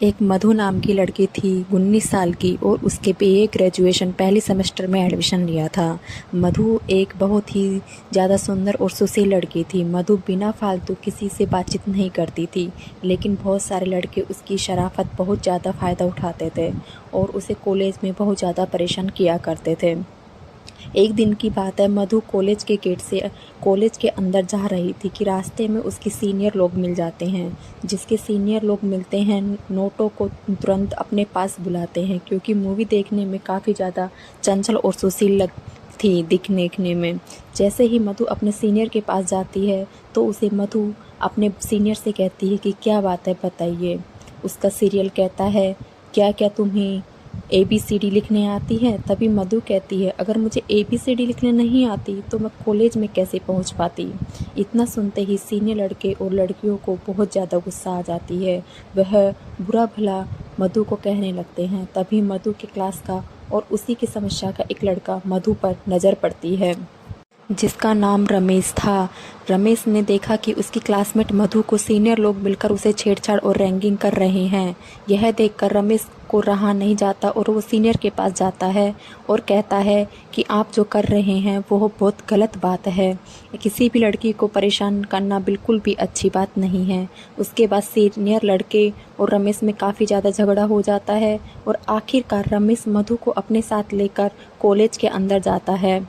एक मधु नाम की लड़की थी 19 साल की और उसके बीए ग्रेजुएशन पहले सेमेस्टर में एडमिशन लिया था। मधु एक बहुत ही ज़्यादा सुंदर और सुशील लड़की थी। मधु बिना फालतू किसी से बातचीत नहीं करती थी, लेकिन बहुत सारे लड़के उसकी शराफत बहुत ज़्यादा फ़ायदा उठाते थे और उसे कॉलेज में बहुत ज़्यादा परेशान किया करते थे। एक दिन की बात है, मधु कॉलेज के गेट से कॉलेज के अंदर जा रही थी कि रास्ते में उसके सीनियर लोग मिल जाते हैं। जिसके सीनियर लोग मिलते हैं, नोटों को तुरंत अपने पास बुलाते हैं, क्योंकि मूवी देखने में काफ़ी ज़्यादा चंचल और सुशील लग थी दिखने में। जैसे ही मधु अपने सीनियर के पास जाती है तो उसे मधु अपने सीनियर से कहती है कि क्या बात है बताइए। उसका सीनियर कहता है, क्या क्या तुम्हें ABCD लिखने आती है? तभी मधु कहती है, अगर मुझे ABCD लिखने नहीं आती तो मैं कॉलेज में कैसे पहुंच पाती। इतना सुनते ही सीनियर लड़के और लड़कियों को बहुत ज़्यादा गुस्सा आ जाती है। वह बुरा भला मधु को कहने लगते हैं। तभी मधु के क्लास का और उसी की समस्या का एक लड़का मधु पर नज़र पड़ती है, जिसका नाम रमेश था। रमेश ने देखा कि उसकी क्लासमेट मधु को सीनियर लोग मिलकर उसे छेड़छाड़ और रैगिंग कर रहे हैं। यह देखकर रमेश को रहा नहीं जाता और वो सीनियर के पास जाता है और कहता है कि आप जो कर रहे हैं वो बहुत गलत बात है। किसी भी लड़की को परेशान करना बिल्कुल भी अच्छी बात नहीं है। उसके बाद सीनियर लड़के और रमेश में काफ़ी ज़्यादा झगड़ा हो जाता है और आखिरकार रमेश मधु को अपने साथ लेकर कॉलेज के अंदर जाता है।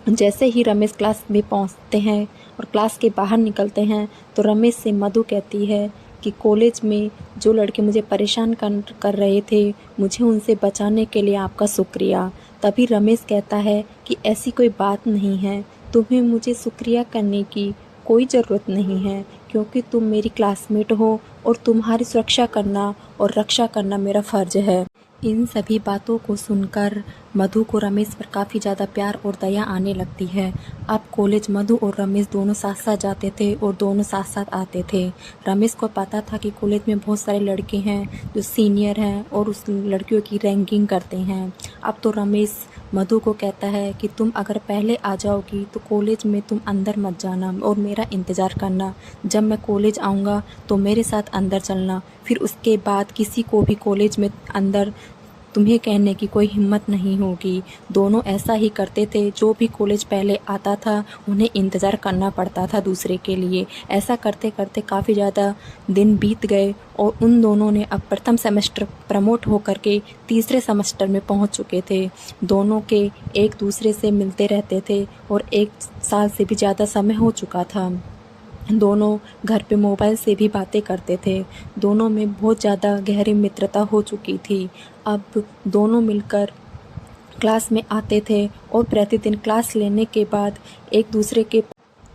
जैसे ही रमेश क्लास में पहुंचते हैं और क्लास के बाहर निकलते हैं तो रमेश से मधु कहती है कि कॉलेज में जो लड़के मुझे परेशान कर रहे थे, मुझे उनसे बचाने के लिए आपका शुक्रिया। तभी रमेश कहता है कि ऐसी कोई बात नहीं है, तुम्हें मुझे शुक्रिया करने की कोई ज़रूरत नहीं है, क्योंकि तुम मेरी क्लासमेट हो और तुम्हारी सुरक्षा करना और रक्षा करना मेरा फ़र्ज़ है। इन सभी बातों को सुनकर मधु को रमेश पर काफ़ी ज़्यादा प्यार और दया आने लगती है। अब कॉलेज मधु और रमेश दोनों साथ साथ जाते थे और दोनों साथ साथ आते थे। रमेश को पता था कि कॉलेज में बहुत सारे लड़के हैं जो सीनियर हैं और उस लड़कियों की रैंकिंग करते हैं। अब तो रमेश मधु को कहता है कि तुम अगर पहले आ जाओगी तो कॉलेज में तुम अंदर मत जाना और मेरा इंतज़ार करना। जब मैं कॉलेज आऊँगा तो मेरे साथ अंदर चलना, फिर उसके बाद किसी को भी कॉलेज में अंदर तुम्हें कहने की कोई हिम्मत नहीं होगी। दोनों ऐसा ही करते थे। जो भी कॉलेज पहले आता था उन्हें इंतज़ार करना पड़ता था दूसरे के लिए। ऐसा करते करते काफ़ी ज़्यादा दिन बीत गए और उन दोनों ने अब प्रथम सेमेस्टर प्रमोट होकर के तीसरे सेमेस्टर में पहुंच चुके थे। दोनों के एक दूसरे से मिलते रहते थे और 1 साल से भी ज़्यादा समय हो चुका था। दोनों घर पे मोबाइल से भी बातें करते थे। दोनों में बहुत ज़्यादा गहरी मित्रता हो चुकी थी। अब दोनों मिलकर क्लास में आते थे और प्रतिदिन क्लास लेने के बाद एक दूसरे के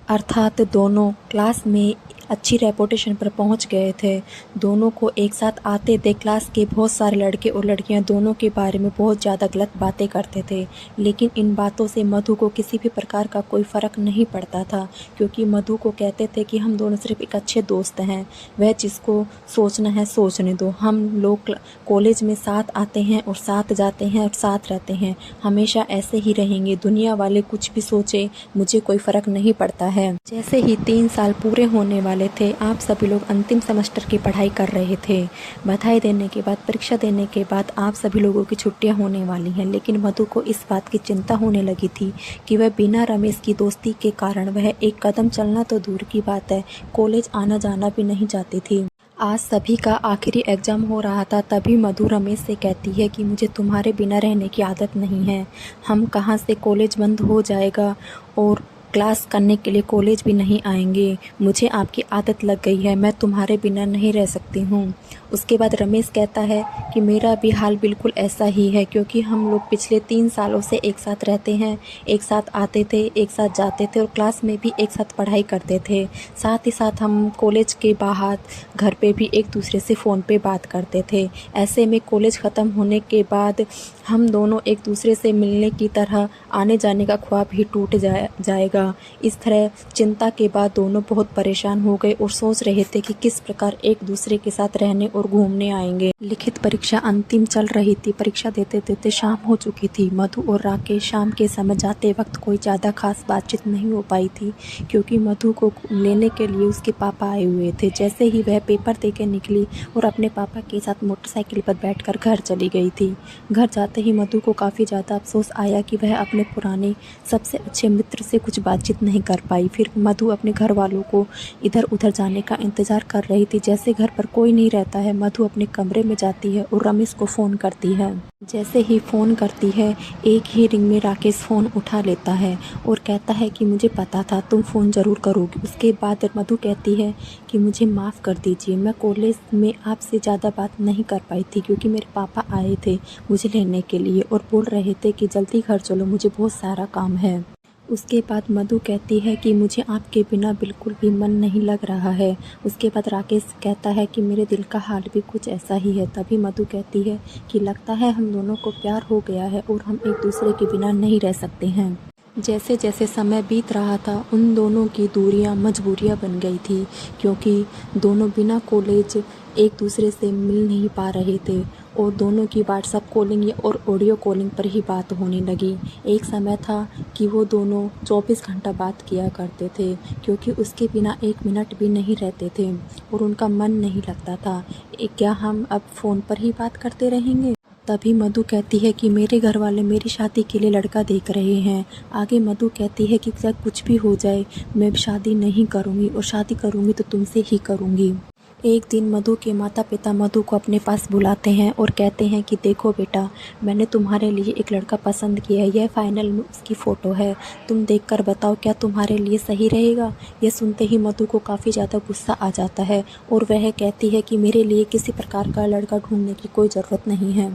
अर्थात दोनों क्लास में अच्छी रेपुटेशन पर पहुंच गए थे। दोनों को एक साथ आते देख क्लास के बहुत सारे लड़के और लड़कियां दोनों के बारे में बहुत ज़्यादा गलत बातें करते थे, लेकिन इन बातों से मधु को किसी भी प्रकार का कोई फ़र्क नहीं पड़ता था, क्योंकि मधु को कहते थे कि हम दोनों सिर्फ एक अच्छे दोस्त हैं। वह जिसको सोचना है सोचने दो। हम लोग कॉलेज में साथ आते हैं और साथ जाते हैं और साथ रहते हैं, हमेशा ऐसे ही रहेंगे। दुनिया वाले कुछ भी सोचे, मुझे कोई फ़र्क नहीं पड़ता है। जैसे ही 3 साल पूरे होने वाले थे, आप सभी लोग अंतिम सेमेस्टर की पढ़ाई कर रहे थे। बधाई देने के बाद, परीक्षा देने के बाद आप सभी लोगों की छुट्टियां होने वाली हैं, लेकिन मधु को इस बात की चिंता होने लगी थी कि वह बिना रमेश की दोस्ती के कारण वह एक कदम चलना तो दूर की बात है, कॉलेज आना जाना भी नहीं चाहती थी। आज सभी का आखिरी एग्ज़ाम हो रहा था। तभी मधु रमेश से कहती है कि मुझे तुम्हारे बिना रहने की आदत नहीं है। हम कहाँ से कॉलेज बंद हो जाएगा और क्लास करने के लिए कॉलेज भी नहीं आएंगे। मुझे आपकी आदत लग गई है, मैं तुम्हारे बिना नहीं रह सकती हूँ। उसके बाद रमेश कहता है कि मेरा भी हाल बिल्कुल ऐसा ही है, क्योंकि हम लोग पिछले 3 सालों से एक साथ रहते हैं, एक साथ आते थे, एक साथ जाते थे और क्लास में भी एक साथ पढ़ाई करते थे। साथ ही साथ हम कॉलेज के बाहर घर पे भी एक दूसरे से फ़ोन पे बात करते थे। ऐसे में कॉलेज ख़त्म होने के बाद हम दोनों एक दूसरे से मिलने की तरह आने जाने का ख्वाब ही टूट जाएगा। रहेगा। इस तरह चिंता के बाद दोनों बहुत परेशान हो गए और सोच रहे थे कि किस प्रकार एक दूसरे के साथ रहने और घूमने आएंगे। लिखित परीक्षा अंतिम चल रही थी। परीक्षा देते देते शाम हो चुकी थी। मधु और राकेश शाम के समय जाते वक्त कोई ज़्यादा खास बातचीत नहीं हो पाई थी, क्योंकि मधु को लेने के लिए उसके पापा आए हुए थे। जैसे ही वह पेपर देकर निकली और अपने पापा के साथ मोटरसाइकिल पर बैठकर घर चली गई थी। घर जाते ही मधु को काफ़ी ज़्यादा अफसोस आया कि वह अपने पुराने सबसे अच्छे मित्र से कुछ बातचीत नहीं कर पाई। फिर मधु अपने घर वालों को इधर उधर जाने का इंतज़ार कर रही थी। जैसे घर पर कोई नहीं रहता है, मधु अपने कमरे में जाती है और रमेश को फ़ोन करती है। जैसे ही फ़ोन करती है, एक ही रिंग में राकेश फ़ोन उठा लेता है और कहता है कि मुझे पता था तुम फ़ोन ज़रूर करोगे। उसके बाद मधु कहती है कि मुझे माफ़ कर दीजिए, मैं कॉलेज में आपसे ज़्यादा बात नहीं कर पाई थी, क्योंकि मेरे पापा आए थे मुझे लेने के लिए और बोल रहे थे कि जल्दी घर चलो, मुझे बहुत सारा काम है। उसके बाद मधु कहती है कि मुझे आपके बिना बिल्कुल भी मन नहीं लग रहा है। उसके बाद राकेश कहता है कि मेरे दिल का हाल भी कुछ ऐसा ही है। तभी मधु कहती है कि लगता है हम दोनों को प्यार हो गया है और हम एक दूसरे के बिना नहीं रह सकते हैं। जैसे जैसे समय बीत रहा था, उन दोनों की दूरियां मजबूरियां बन गई थी, क्योंकि दोनों बिना कॉलेज एक दूसरे से मिल नहीं पा रहे थे और दोनों की व्हाट्सएप कॉलिंग और ऑडियो कॉलिंग पर ही बात होने लगी। एक समय था कि वो दोनों 24 घंटा बात किया करते थे, क्योंकि उसके बिना एक मिनट भी नहीं रहते थे और उनका मन नहीं लगता था। क्या हम अब फ़ोन पर ही बात करते रहेंगे? तभी मधु कहती है कि मेरे घर वाले मेरी शादी के लिए लड़का देख रहे हैं। आगे मधु कहती है कि चाहे कुछ भी हो जाए, मैं शादी नहीं करूँगी और शादी करूँगी तो तुमसे ही करूँगी। एक दिन मधु के माता पिता मधु को अपने पास बुलाते हैं और कहते हैं कि देखो बेटा, मैंने तुम्हारे लिए एक लड़का पसंद किया है, यह फाइनल में उसकी फ़ोटो है, तुम देखकर बताओ क्या तुम्हारे लिए सही रहेगा। यह सुनते ही मधु को काफ़ी ज़्यादा गुस्सा आ जाता है और वह कहती है कि मेरे लिए किसी प्रकार का लड़का ढूंढने की कोई ज़रूरत नहीं है,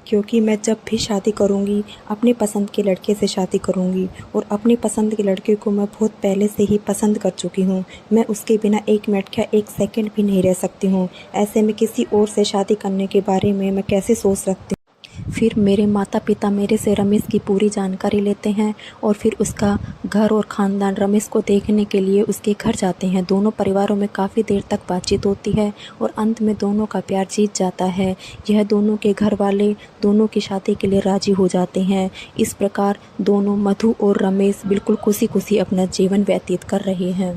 क्योंकि मैं जब भी शादी करूंगी अपने पसंद के लड़के से शादी करूंगी और अपनी पसंद के लड़के को मैं बहुत पहले से ही पसंद कर चुकी हूं। मैं उसके बिना एक मिनट क्या एक सेकंड भी नहीं रह सकती हूं। ऐसे में किसी और से शादी करने के बारे में मैं कैसे सोच सकती हूँ। फिर मेरे माता पिता मेरे से रमेश की पूरी जानकारी लेते हैं और फिर उसका घर और ख़ानदान रमेश को देखने के लिए उसके घर जाते हैं। दोनों परिवारों में काफ़ी देर तक बातचीत होती है और अंत में दोनों का प्यार जीत जाता है। यह दोनों के घर वाले दोनों की शादी के लिए राज़ी हो जाते हैं। इस प्रकार दोनों मधु और रमेश बिल्कुल खुशी खुशी अपना जीवन व्यतीत कर रहे हैं।